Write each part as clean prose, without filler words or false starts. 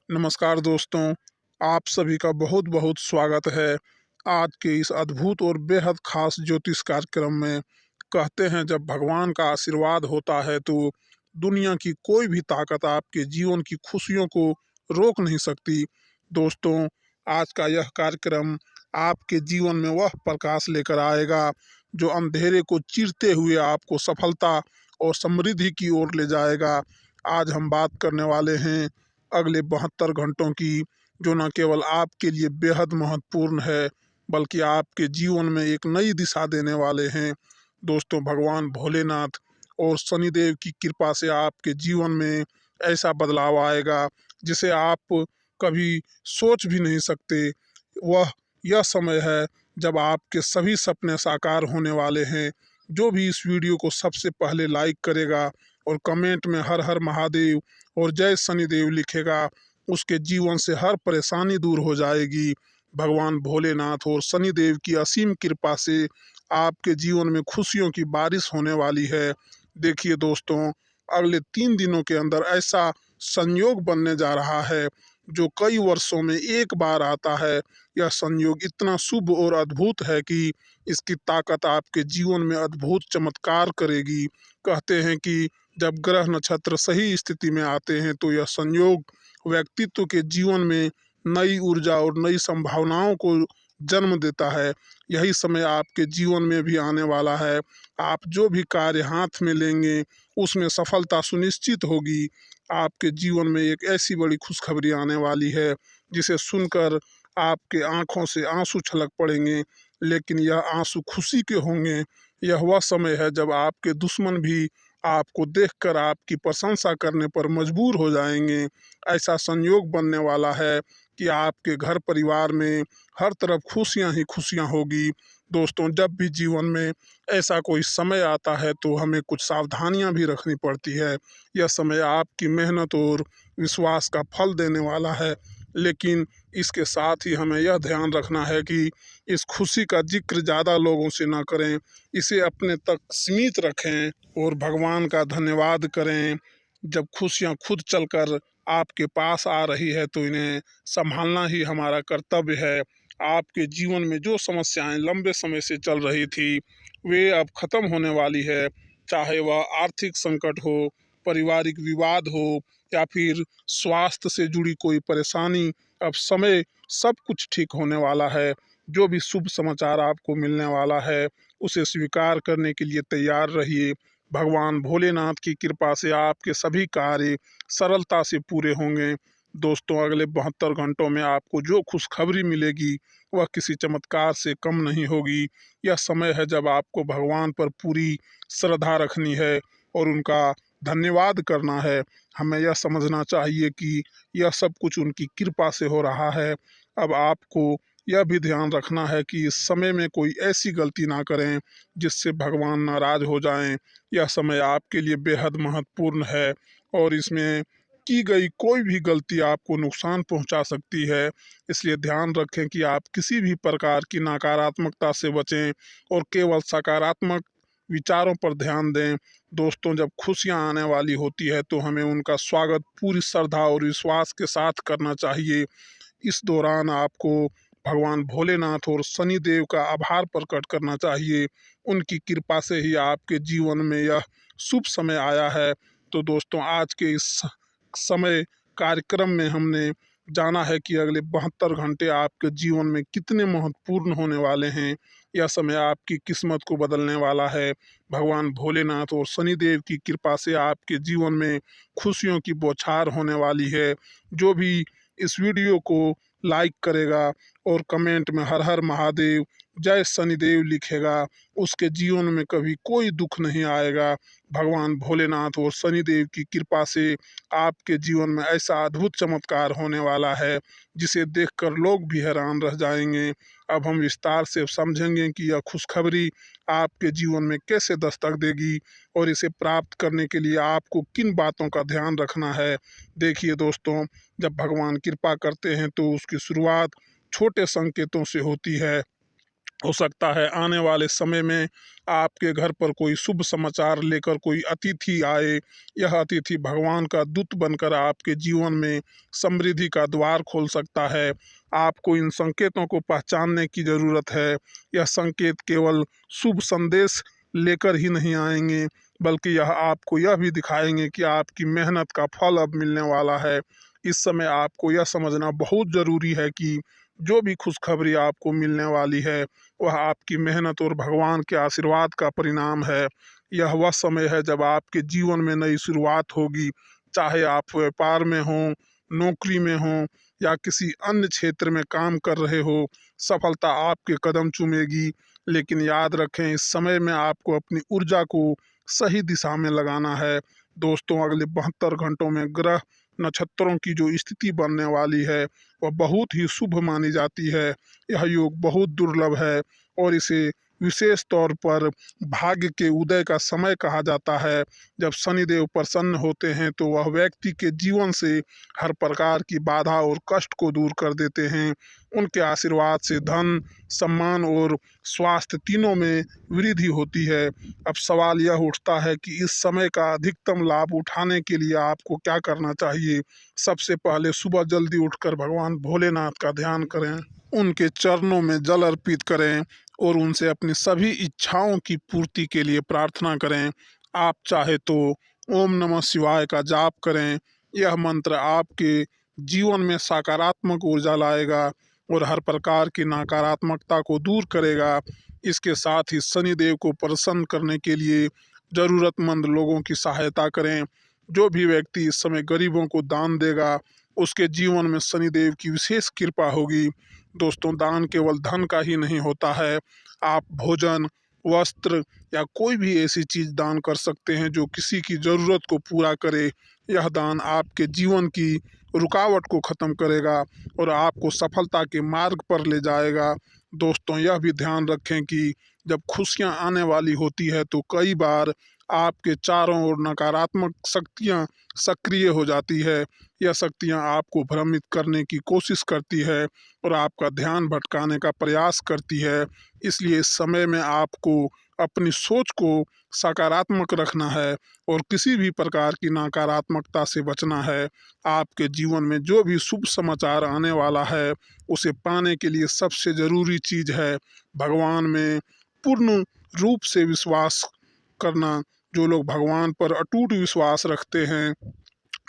नमस्कार दोस्तों, आप सभी का बहुत बहुत स्वागत है आज के इस अद्भुत और बेहद खास ज्योतिष कार्यक्रम में। कहते हैं जब भगवान का आशीर्वाद होता है तो दुनिया की कोई भी ताकत आपके जीवन की खुशियों को रोक नहीं सकती। दोस्तों, आज का यह कार्यक्रम आपके जीवन में वह प्रकाश लेकर आएगा जो अंधेरे को चीरते हुए आपको सफलता और समृद्धि की ओर ले जाएगा। आज हम बात करने वाले हैं अगले 72 घंटों की, जो न केवल आपके लिए बेहद महत्वपूर्ण है बल्कि आपके जीवन में एक नई दिशा देने वाले हैं। दोस्तों, भगवान भोलेनाथ और शनिदेव की कृपा से आपके जीवन में ऐसा बदलाव आएगा जिसे आप कभी सोच भी नहीं सकते। वह यह समय है जब आपके सभी सपने साकार होने वाले हैं। जो भी इस वीडियो को सबसे पहले लाइक करेगा और कमेंट में हर हर महादेव और जय शनिदेव लिखेगा, उसके जीवन से हर परेशानी दूर हो जाएगी। भगवान भोलेनाथ और शनिदेव की असीम कृपा से आपके जीवन में खुशियों की बारिश होने वाली है। देखिए दोस्तों, अगले 3 दिनों के अंदर ऐसा संयोग बनने जा रहा है जो कई वर्षों में एक बार आता है। यह संयोग इतना शुभ और अद्भुत है कि इसकी ताकत आपके जीवन में अद्भुत चमत्कार करेगी। कहते हैं कि जब ग्रह नक्षत्र सही स्थिति में आते हैं तो यह संयोग व्यक्तित्व के जीवन में नई ऊर्जा और नई संभावनाओं को जन्म देता है। यही समय आपके जीवन में भी आने वाला है। आप जो भी कार्य हाथ में लेंगे उसमें सफलता सुनिश्चित होगी। आपके जीवन में एक ऐसी बड़ी खुशखबरी आने वाली है जिसे सुनकर आपके आंखों से आंसू छलक पड़ेंगे, लेकिन यह आंसू खुशी के होंगे। यह वह समय है जब आपके दुश्मन भी आपको देखकर आपकी प्रशंसा करने पर मजबूर हो जाएंगे। ऐसा संयोग बनने वाला है कि आपके घर परिवार में हर तरफ खुशियां ही खुशियां होगी। दोस्तों, जब भी जीवन में ऐसा कोई समय आता है तो हमें कुछ सावधानियां भी रखनी पड़ती है। यह समय आपकी मेहनत और विश्वास का फल देने वाला है, लेकिन इसके साथ ही हमें यह ध्यान रखना है कि इस खुशी का जिक्र ज़्यादा लोगों से ना करें, इसे अपने तक सीमित रखें और भगवान का धन्यवाद करें। जब खुशियाँ खुद चलकर आपके पास आ रही है तो इन्हें संभालना ही हमारा कर्तव्य है। आपके जीवन में जो समस्याएं लंबे समय से चल रही थी वे अब खत्म होने वाली है। चाहे वह आर्थिक संकट हो, पारिवारिक विवाद हो या फिर स्वास्थ्य से जुड़ी कोई परेशानी, अब समय सब कुछ ठीक होने वाला है। जो भी शुभ समाचार आपको मिलने वाला है उसे स्वीकार करने के लिए तैयार रहिए। भगवान भोलेनाथ की कृपा से आपके सभी कार्य सरलता से पूरे होंगे। दोस्तों, अगले 72 घंटों में आपको जो खुशखबरी मिलेगी वह किसी चमत्कार से कम नहीं होगी। यह समय है जब आपको भगवान पर पूरी श्रद्धा रखनी है और उनका धन्यवाद करना है। हमें यह समझना चाहिए कि यह सब कुछ उनकी कृपा से हो रहा है। अब आपको यह भी ध्यान रखना है कि इस समय में कोई ऐसी गलती ना करें जिससे भगवान नाराज हो जाएं। यह समय आपके लिए बेहद महत्वपूर्ण है और इसमें की गई कोई भी गलती आपको नुकसान पहुंचा सकती है। इसलिए ध्यान रखें कि आप किसी भी प्रकार की नकारात्मकता से बचें और केवल सकारात्मक विचारों पर ध्यान दें। दोस्तों, जब खुशियां आने वाली होती है तो हमें उनका स्वागत पूरी श्रद्धा और विश्वास के साथ करना चाहिए। इस दौरान आपको भगवान भोलेनाथ और शनिदेव का आभार प्रकट करना चाहिए। उनकी कृपा से ही आपके जीवन में यह शुभ समय आया है। तो दोस्तों, आज के इस समय कार्यक्रम में हमने जाना है कि अगले 72 घंटे आपके जीवन में कितने महत्वपूर्ण होने वाले हैं। यह समय आपकी किस्मत को बदलने वाला है। भगवान भोलेनाथ और शनिदेव की कृपा से आपके जीवन में खुशियों की बौछार होने वाली है। जो भी इस वीडियो को लाइक करेगा और कमेंट में हर हर महादेव जय शनिदेव लिखेगा, उसके जीवन में कभी कोई दुख नहीं आएगा। भगवान भोलेनाथ और शनिदेव की कृपा से आपके जीवन में ऐसा अद्भुत चमत्कार होने वाला है जिसे देखकर लोग भी हैरान रह जाएंगे। अब हम विस्तार से समझेंगे कि यह खुशखबरी आपके जीवन में कैसे दस्तक देगी और इसे प्राप्त करने के लिए आपको किन बातों का ध्यान रखना है। देखिए दोस्तों, जब भगवान कृपा करते हैं तो उसकी शुरुआत छोटे संकेतों से होती है। हो सकता है आने वाले समय में आपके घर पर कोई शुभ समाचार लेकर कोई अतिथि आए। यह अतिथि भगवान का दूत बनकर आपके जीवन में समृद्धि का द्वार खोल सकता है। आपको इन संकेतों को पहचानने की ज़रूरत है। यह संकेत केवल शुभ संदेश लेकर ही नहीं आएंगे, बल्कि यह आपको यह भी दिखाएंगे कि आपकी मेहनत का फल अब मिलने वाला है। इस समय आपको यह समझना बहुत ज़रूरी है कि जो भी खुशखबरी आपको मिलने वाली है वह आपकी मेहनत और भगवान के आशीर्वाद का परिणाम है। यह वह समय है जब आपके जीवन में नई शुरुआत होगी, चाहे आप व्यापार में हों, नौकरी में हों या किसी अन्य क्षेत्र में काम कर रहे हो। सफलता आपके कदम चूमेगी, लेकिन याद रखें इस समय में आपको अपनी ऊर्जा को सही दिशा में लगाना है। दोस्तों, अगले 72 घंटों में ग्रह नक्षत्रों की जो स्थिति बनने वाली है वह बहुत ही शुभ मानी जाती है। यह योग बहुत दुर्लभ है और इसे विशेष तौर पर भाग्य के उदय का समय कहा जाता है। जब शनिदेव प्रसन्न होते हैं तो वह व्यक्ति के जीवन से हर प्रकार की बाधा और कष्ट को दूर कर देते हैं। उनके आशीर्वाद से धन, सम्मान और स्वास्थ्य तीनों में वृद्धि होती है। अब सवाल यह उठता है कि इस समय का अधिकतम लाभ उठाने के लिए आपको क्या करना चाहिए। सबसे पहले सुबह जल्दी उठकर भगवान भोलेनाथ का ध्यान करें, उनके चरणों में जल अर्पित करें और उनसे अपनी सभी इच्छाओं की पूर्ति के लिए प्रार्थना करें। आप चाहे तो ओम नमः शिवाय का जाप करें। यह मंत्र आपके जीवन में सकारात्मक ऊर्जा लाएगा और हर प्रकार की नकारात्मकता को दूर करेगा। इसके साथ ही शनिदेव को प्रसन्न करने के लिए ज़रूरतमंद लोगों की सहायता करें। जो भी व्यक्ति इस समय गरीबों को दान देगा उसके जीवन में शनिदेव की विशेष कृपा होगी। दोस्तों, दान केवल धन का ही नहीं होता है। आप भोजन, वस्त्र या कोई भी ऐसी चीज़ दान कर सकते हैं जो किसी की ज़रूरत को पूरा करे। यह दान आपके जीवन की रुकावट को ख़त्म करेगा और आपको सफलता के मार्ग पर ले जाएगा। दोस्तों, यह भी ध्यान रखें कि जब खुशियाँ आने वाली होती है तो कई बार आपके चारों ओर नकारात्मक शक्तियाँ सक्रिय हो जाती है। यह शक्तियाँ आपको भ्रमित करने की कोशिश करती है और आपका ध्यान भटकाने का प्रयास करती है। इसलिए इस समय में आपको अपनी सोच को सकारात्मक रखना है और किसी भी प्रकार की नकारात्मकता से बचना है। आपके जीवन में जो भी शुभ समाचार आने वाला है उसे पाने के लिए सबसे ज़रूरी चीज़ है भगवान में पूर्ण रूप से विश्वास करना। जो लोग भगवान पर अटूट विश्वास रखते हैं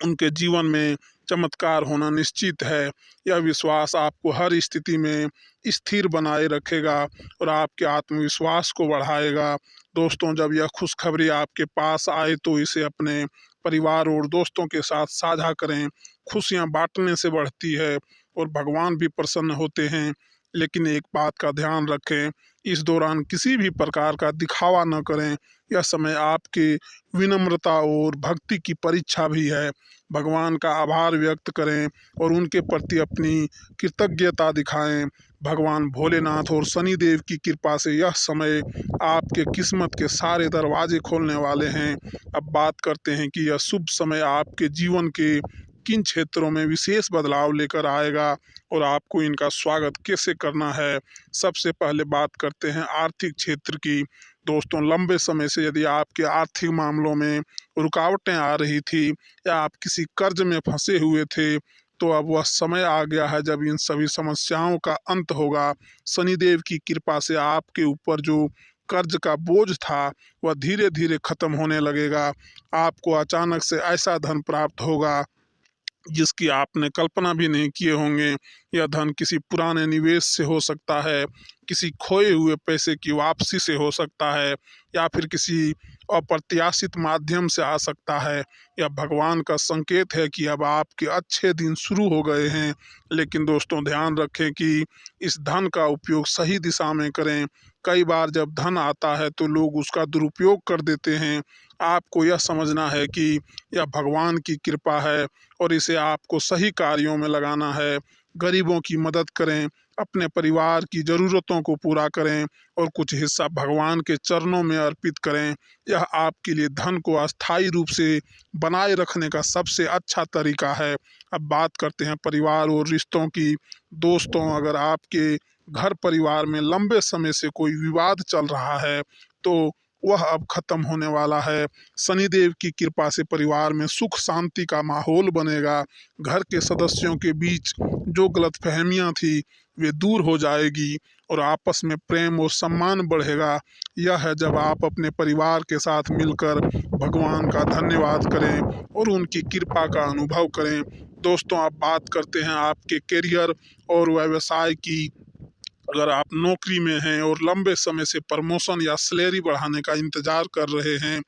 उनके जीवन में चमत्कार होना निश्चित है। यह विश्वास आपको हर स्थिति में स्थिर बनाए रखेगा और आपके आत्मविश्वास को बढ़ाएगा। दोस्तों, जब यह खुशखबरी आपके पास आए तो इसे अपने परिवार और दोस्तों के साथ साझा करें। खुशियाँ बांटने से बढ़ती है और भगवान भी प्रसन्न होते हैं। लेकिन एक बात का ध्यान रखें, इस दौरान किसी भी प्रकार का दिखावा न करें। यह समय आपके विनम्रता और भक्ति की परीक्षा भी है। भगवान का आभार व्यक्त करें और उनके प्रति अपनी कृतज्ञता दिखाएं। भगवान भोलेनाथ और शनिदेव की कृपा से यह समय आपके किस्मत के सारे दरवाजे खोलने वाले हैं। अब बात करते हैं कि यह शुभ समय आपके जीवन के किन क्षेत्रों में विशेष बदलाव लेकर आएगा और आपको इनका स्वागत कैसे करना है। सबसे पहले बात करते हैं आर्थिक क्षेत्र की। दोस्तों, लंबे समय से यदि आपके आर्थिक मामलों में रुकावटें आ रही थी या आप किसी कर्ज में फंसे हुए थे तो अब वह समय आ गया है जब इन सभी समस्याओं का अंत होगा। शनिदेव की कृपा से आपके ऊपर जो कर्ज का बोझ था वह धीरे धीरे खत्म होने लगेगा। आपको अचानक से ऐसा धन प्राप्त होगा जिसकी आपने कल्पना भी नहीं किए होंगे। यह धन किसी पुराने निवेश से हो सकता है, किसी खोए हुए पैसे की वापसी से हो सकता है या फिर किसी अप्रत्याशित माध्यम से आ सकता है। यह भगवान का संकेत है कि अब आपके अच्छे दिन शुरू हो गए हैं। लेकिन दोस्तों, ध्यान रखें कि इस धन का उपयोग सही दिशा में करें। कई बार जब धन आता है तो लोग उसका दुरुपयोग कर देते हैं। आपको यह समझना है कि यह भगवान की कृपा है और इसे आपको सही कार्यों में लगाना है। गरीबों की मदद करें, अपने परिवार की ज़रूरतों को पूरा करें और कुछ हिस्सा भगवान के चरणों में अर्पित करें। यह आपके लिए धन को अस्थायी रूप से बनाए रखने का सबसे अच्छा तरीका है। अब बात करते हैं परिवार और रिश्तों की। दोस्तों, अगर आपके घर परिवार में लंबे समय से कोई विवाद चल रहा है तो वह अब खत्म होने वाला है। शनिदेव की कृपा से परिवार में सुख शांति का माहौल बनेगा। घर के सदस्यों के बीच जो गलतफहमियां थी वे दूर हो जाएगी और आपस में प्रेम और सम्मान बढ़ेगा। यह है जब आप अपने परिवार के साथ मिलकर भगवान का धन्यवाद करें और उनकी कृपा का अनुभव करें। दोस्तों, आप बात करते हैं आपके करियर और व्यवसाय की। अगर आप नौकरी में हैं और लंबे समय से प्रमोशन या सैलरी बढ़ाने का इंतजार कर रहे हैं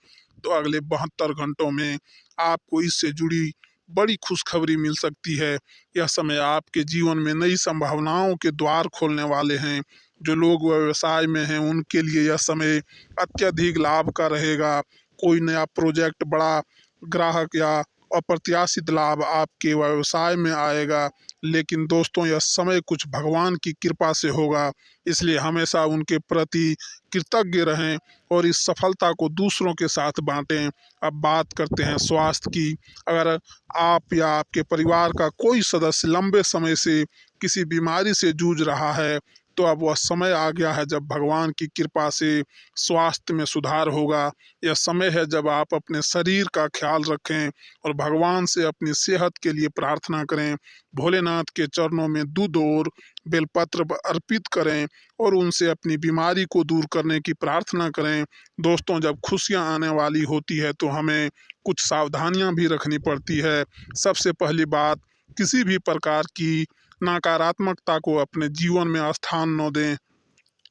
तो अगले 72 घंटों में आपको इससे जुड़ी बड़ी खुशखबरी मिल सकती है। यह समय आपके जीवन में नई संभावनाओं के द्वार खोलने वाले हैं। जो लोग व्यवसाय में हैं उनके लिए यह समय अत्यधिक लाभ का रहेगा। कोई नया प्रोजेक्ट, बड़ा ग्राहक या अप्रत्याशित लाभ आपके व्यवसाय में आएगा। लेकिन दोस्तों, यह समय कुछ भगवान की कृपा से होगा, इसलिए हमेशा उनके प्रति कृतज्ञ रहें और इस सफलता को दूसरों के साथ बांटें। अब बात करते हैं स्वास्थ्य की। अगर आप या आपके परिवार का कोई सदस्य लंबे समय से किसी बीमारी से जूझ रहा है तो अब वह समय आ गया है जब भगवान की कृपा से स्वास्थ्य में सुधार होगा। यह समय है जब आप अपने शरीर का ख्याल रखें और भगवान से अपनी सेहत के लिए प्रार्थना करें। भोलेनाथ के चरणों में दूध और बेलपत्र अर्पित करें और उनसे अपनी बीमारी को दूर करने की प्रार्थना करें। दोस्तों, जब खुशियां आने वाली होती है तो हमें कुछ सावधानियां भी रखनी पड़ती है। सबसे पहली बात, किसी भी प्रकार की नकारात्मकता को अपने जीवन में स्थान न दें।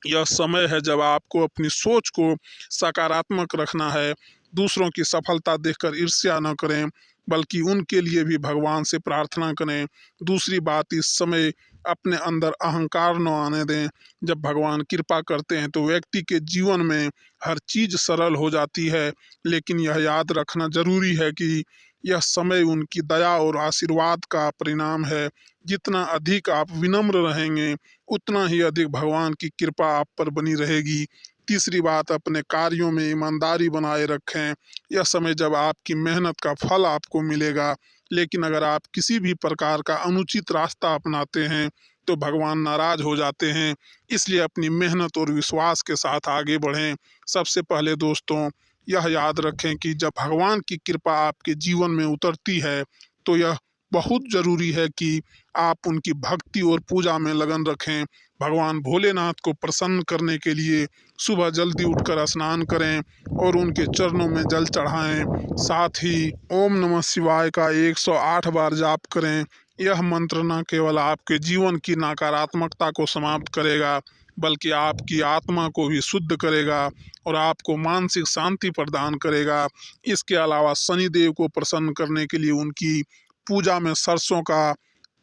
यह समय है जब आपको अपनी सोच को सकारात्मक रखना है। दूसरों की सफलता देखकर ईर्ष्या न करें बल्कि उनके लिए भी भगवान से प्रार्थना करें। दूसरी बात, इस समय अपने अंदर अहंकार न आने दें। जब भगवान कृपा करते हैं तो व्यक्ति के जीवन में हर चीज सरल हो जाती है, लेकिन यह याद रखना जरूरी है कि यह समय उनकी दया और आशीर्वाद का परिणाम है। जितना अधिक आप विनम्र रहेंगे उतना ही अधिक भगवान की कृपा आप पर बनी रहेगी। तीसरी बात, अपने कार्यों में ईमानदारी बनाए रखें। यह समय जब आपकी मेहनत का फल आपको मिलेगा। लेकिन अगर आप किसी भी प्रकार का अनुचित रास्ता अपनाते हैं तो भगवान नाराज हो जाते हैं। इसलिए अपनी मेहनत और विश्वास के साथ आगे बढ़ें। सबसे पहले दोस्तों, यह याद रखें कि जब भगवान की कृपा आपके जीवन में उतरती है तो यह बहुत जरूरी है कि आप उनकी भक्ति और पूजा में लगन रखें। भगवान भोलेनाथ को प्रसन्न करने के लिए सुबह जल्दी उठकर स्नान करें और उनके चरणों में जल चढ़ाएं। साथ ही ओम नमः शिवाय का 108 बार जाप करें। यह मंत्र न केवल आपके जीवन की नकारात्मकता को समाप्त करेगा बल्कि आपकी आत्मा को भी शुद्ध करेगा और आपको मानसिक शांति प्रदान करेगा। इसके अलावा शनिदेव को प्रसन्न करने के लिए उनकी पूजा में सरसों का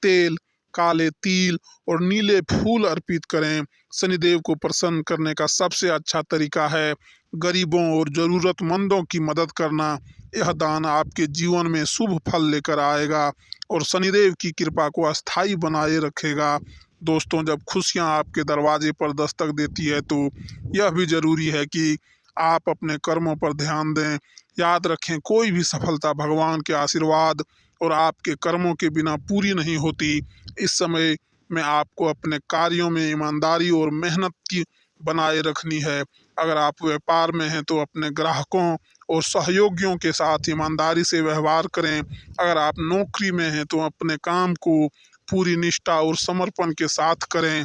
तेल, काले तिल और नीले फूल अर्पित करें। शनिदेव को प्रसन्न करने का सबसे अच्छा तरीका है गरीबों और जरूरतमंदों की मदद करना। यह दान आपके जीवन में शुभ फल लेकर आएगा और शनिदेव की कृपा को अस्थायी बनाए रखेगा। दोस्तों, जब खुशियां आपके दरवाजे पर दस्तक देती है तो यह भी जरूरी है कि आप अपने कर्मों पर ध्यान दें। याद रखें, कोई भी सफलता भगवान के आशीर्वाद और आपके कर्मों के बिना पूरी नहीं होती। इस समय में आपको अपने कार्यों में ईमानदारी और मेहनत की बनाए रखनी है। अगर आप व्यापार में हैं तो अपने ग्राहकों और सहयोगियों के साथ ईमानदारी से व्यवहार करें। अगर आप नौकरी में हैं तो अपने काम को पूरी निष्ठा और समर्पण के साथ करें।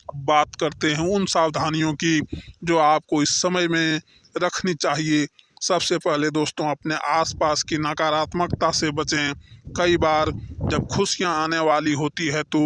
बात करते हैं उन सावधानियों की जो आपको इस समय में रखनी चाहिए। सबसे पहले दोस्तों, अपने आसपास की नकारात्मकता से बचें। कई बार जब खुशियां आने वाली होती है तो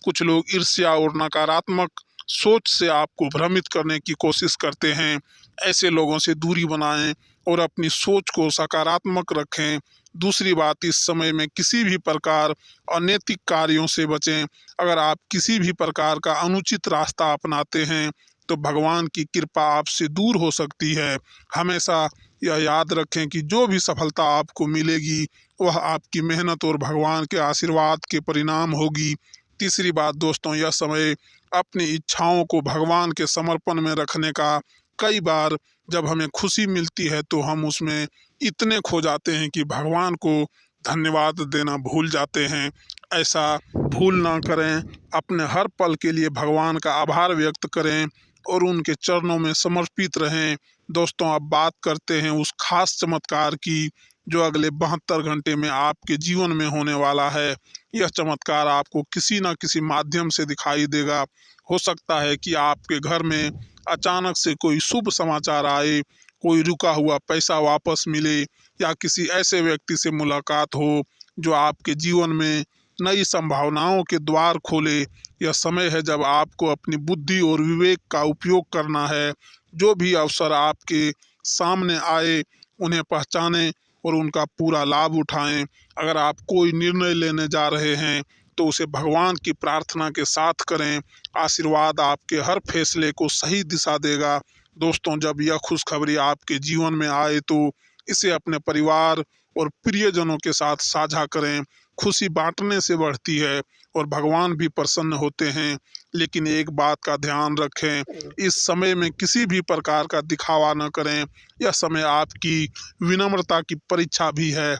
कुछ लोग ईर्ष्या और नकारात्मक सोच से आपको भ्रमित करने की कोशिश करते हैं। ऐसे लोगों से दूरी बनाएं और अपनी सोच को सकारात्मक रखें। दूसरी बात, इस समय में किसी भी प्रकार अनैतिक कार्यों से बचें। अगर आप किसी भी प्रकार का अनुचित रास्ता अपनाते हैं तो भगवान की कृपा आपसे दूर हो सकती है। हमेशा यह याद रखें कि जो भी सफलता आपको मिलेगी वह आपकी मेहनत और भगवान के आशीर्वाद के परिणाम होगी। तीसरी बात दोस्तों, यह समय अपनी इच्छाओं को भगवान के समर्पण में रखने का। कई बार जब हमें खुशी मिलती है तो हम उसमें इतने खो जाते हैं कि भगवान को धन्यवाद देना भूल जाते हैं। ऐसा भूल ना करें, अपने हर पल के लिए भगवान का आभार व्यक्त करें और उनके चरणों में समर्पित रहें। दोस्तों, अब बात करते हैं उस खास चमत्कार की जो अगले 72 घंटे में आपके जीवन में होने वाला है। यह चमत्कार आपको किसी न किसी माध्यम से दिखाई देगा। हो सकता है कि आपके घर में अचानक से कोई शुभ समाचार आए, कोई रुका हुआ पैसा वापस मिले या किसी ऐसे व्यक्ति से मुलाकात हो जो आपके जीवन में नई संभावनाओं के द्वार खोले। यह समय है जब आपको अपनी बुद्धि और विवेक का उपयोग करना है। जो भी अवसर आपके सामने आए उन्हें पहचानें और उनका पूरा लाभ उठाएं। अगर आप कोई निर्णय लेने जा रहे हैं तो उसे भगवान की प्रार्थना के साथ करें। आशीर्वाद आपके हर फैसले को सही दिशा देगा। दोस्तों, जब यह खुशखबरी आपके जीवन में आए तो इसे अपने परिवार और प्रियजनों के साथ साझा करें। खुशी बांटने से बढ़ती है और भगवान भी प्रसन्न होते हैं। लेकिन एक बात का ध्यान रखें, इस समय में किसी भी प्रकार का दिखावा न करें। यह समय आपकी विनम्रता की परीक्षा भी है।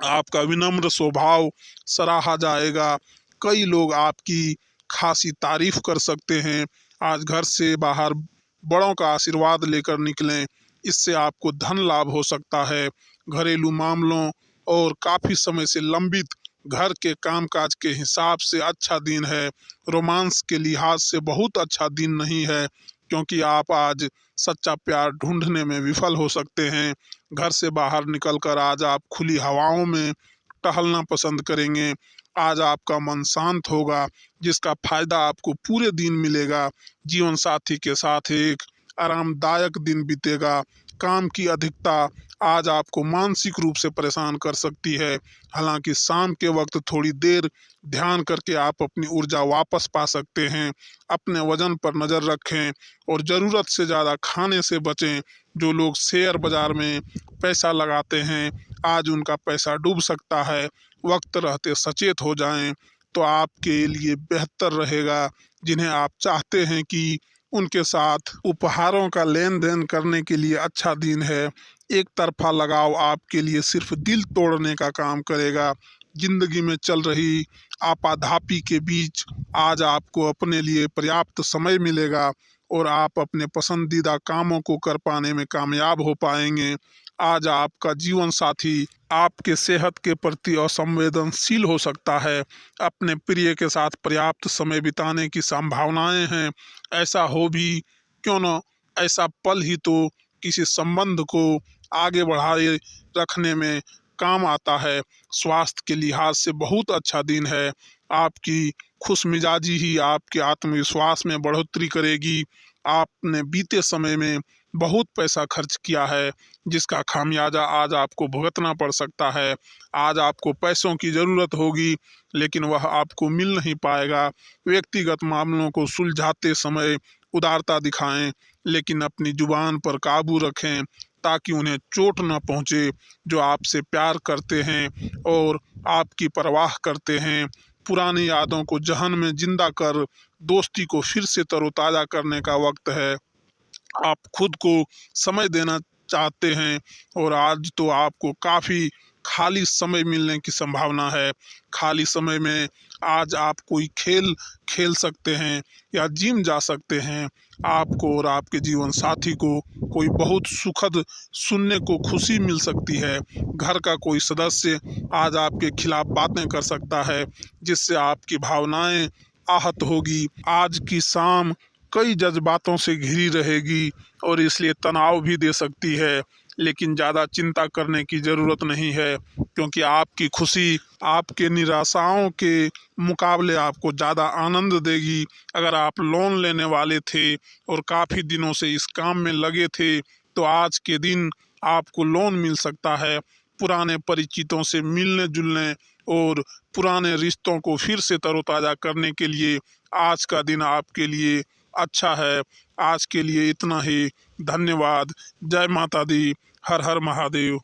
आपका विनम्र स्वभाव सराहा जाएगा। कई लोग आपकी खासी तारीफ कर सकते हैं। आज घर से बाहर बड़ों का आशीर्वाद लेकर निकलें, इससे आपको धन लाभ हो सकता है। घरेलू मामलों और काफ़ी समय से लंबित घर के कामकाज के हिसाब से अच्छा दिन है। रोमांस के लिहाज से बहुत अच्छा दिन नहीं है, क्योंकि आप आज सच्चा प्यार ढूंढने में विफल हो सकते हैं। घर से बाहर निकलकर आज आप खुली हवाओं में टहलना पसंद करेंगे। आज आपका मन शांत होगा, जिसका फायदा आपको पूरे दिन मिलेगा। जीवन साथी के साथ एक आरामदायक दिन बीतेगा। काम की अधिकता आज आपको मानसिक रूप से परेशान कर सकती है। हालांकि शाम के वक्त थोड़ी देर ध्यान करके आप अपनी ऊर्जा वापस पा सकते हैं। अपने वजन पर नज़र रखें और ज़रूरत से ज़्यादा खाने से बचें। जो लोग शेयर बाजार में पैसा लगाते हैं, आज उनका पैसा डूब सकता है। वक्त रहते सचेत हो जाएं तो आपके लिए बेहतर रहेगा। जिन्हें आप चाहते हैं कि उनके साथ उपहारों का लेन देन करने के लिए अच्छा दिन है। एक तरफा लगाव आपके लिए सिर्फ दिल तोड़ने का काम करेगा। जिंदगी में चल रही आपाधापी के बीच आज आपको अपने लिए पर्याप्त समय मिलेगा और आप अपने पसंदीदा कामों को कर पाने में कामयाब हो पाएंगे। आज आपका जीवन साथी आपके सेहत के प्रति असंवेदनशील हो सकता है। अपने प्रिय के साथ पर्याप्त समय बिताने की संभावनाएं हैं। ऐसा हो भी क्यों न, ऐसा पल ही तो किसी संबंध को आगे बढ़ाए रखने में काम आता है। स्वास्थ्य के लिहाज से बहुत अच्छा दिन है। आपकी खुशमिजाजी ही आपके आत्मविश्वास में बढ़ोतरी करेगी। आपने बीते समय में बहुत पैसा खर्च किया है, जिसका खामियाजा आज आपको भुगतना पड़ सकता है। आज आपको पैसों की ज़रूरत होगी, लेकिन वह आपको मिल नहीं पाएगा। व्यक्तिगत मामलों को सुलझाते समय उदारता दिखाएं, लेकिन अपनी जुबान पर काबू रखें ताकि उन्हें चोट न पहुंचे। जो आपसे प्यार करते हैं और आपकी परवाह करते हैं, पुरानी यादों को जहन में जिंदा कर दोस्ती को फिर से तरोताज़ा करने का वक्त है। आप खुद को समय देना चाहते हैं और आज तो आपको काफ़ी खाली समय मिलने की संभावना है। खाली समय में आज आप कोई खेल खेल सकते हैं या जिम जा सकते हैं। आपको और आपके जीवन साथी को कोई बहुत सुखद सुनने को खुशी मिल सकती है। घर का कोई सदस्य आज आपके खिलाफ बातें कर सकता है, जिससे आपकी भावनाएं आहत होगी। आज की शाम कई जज्बातों से घिरी रहेगी और इसलिए तनाव भी दे सकती है। लेकिन ज़्यादा चिंता करने की ज़रूरत नहीं है, क्योंकि आपकी खुशी आपके निराशाओं के मुकाबले आपको ज़्यादा आनंद देगी। अगर आप लोन लेने वाले थे और काफ़ी दिनों से इस काम में लगे थे, तो आज के दिन आपको लोन मिल सकता है। पुराने परिचितों से मिलने जुलने और पुराने रिश्तों को फिर से तरोताज़ा करने के लिए आज का दिन आपके लिए अच्छा है। आज के लिए इतना ही। धन्यवाद। जय माता दी। हर हर महादेव।